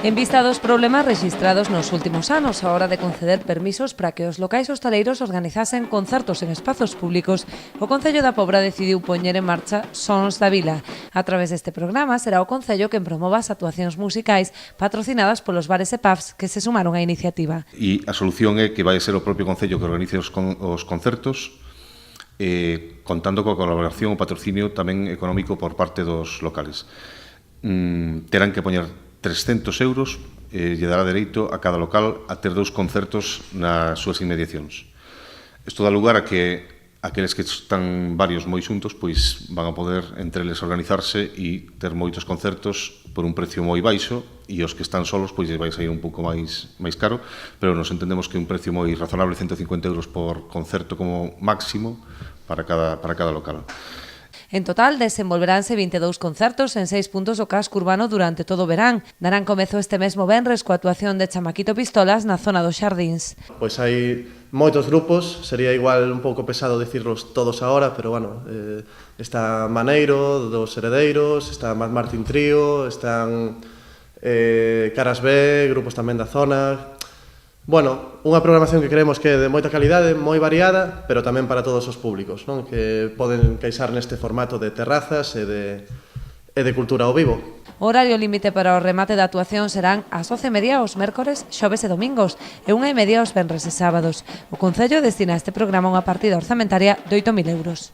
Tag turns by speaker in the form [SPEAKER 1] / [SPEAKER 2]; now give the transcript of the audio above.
[SPEAKER 1] En vista dos problemas rexistrados nos últimos anos a hora de conceder permisos para que os locais hostaleiros organizasen concertos en espazos públicos, o Concello da Pobra decidiu poñer en marcha Sons da Vila. A través deste programa será o Concello quen promova as actuacións musicais patrocinadas polos bares e pubs que se sumaron á iniciativa.
[SPEAKER 2] E a solución é que vai ser o propio Concello que organice os concertos, contando coa colaboración ou patrocinio tamén económico por parte dos locales. Terán que poñer 300 euros e lle dará dereito a cada local a ter 2 concertos nas súas inmediacións. Isto dá lugar a que aqueles que están varios moi xuntos pois van a poder entre eles organizarse e ter moitos concertos por un precio moi baixo, e os que están solos pois vai sair un pouco máis caro, pero nos entendemos que un precio moi razonable, 150 euros por concerto como máximo para cada local.
[SPEAKER 1] En total, desenvolveránse 22 concertos en 6 puntos do casco urbano durante todo o verán. Darán comezo este mesmo venres coa actuación de Chamaquito Pistolas na zona dos Xardíns.
[SPEAKER 3] Pois hai moitos grupos, sería igual un pouco pesado dicirlos todos agora, pero bueno, está Maneiro, dos Heredeiros, está Mad Martin Trío, están Caras B, grupos tamén da zona. Bueno, unha programación que creemos que é de moita calidade, moi variada, pero tamén para todos os públicos, non? Que poden caixar neste formato de terrazas e de cultura ao vivo.
[SPEAKER 1] O horario límite para o remate da actuación serán as 11:30 os mércores, xoves e domingos e 1:30 os venres e sábados. O Concello destina a este programa unha partida orzamentaria de 8.000 euros.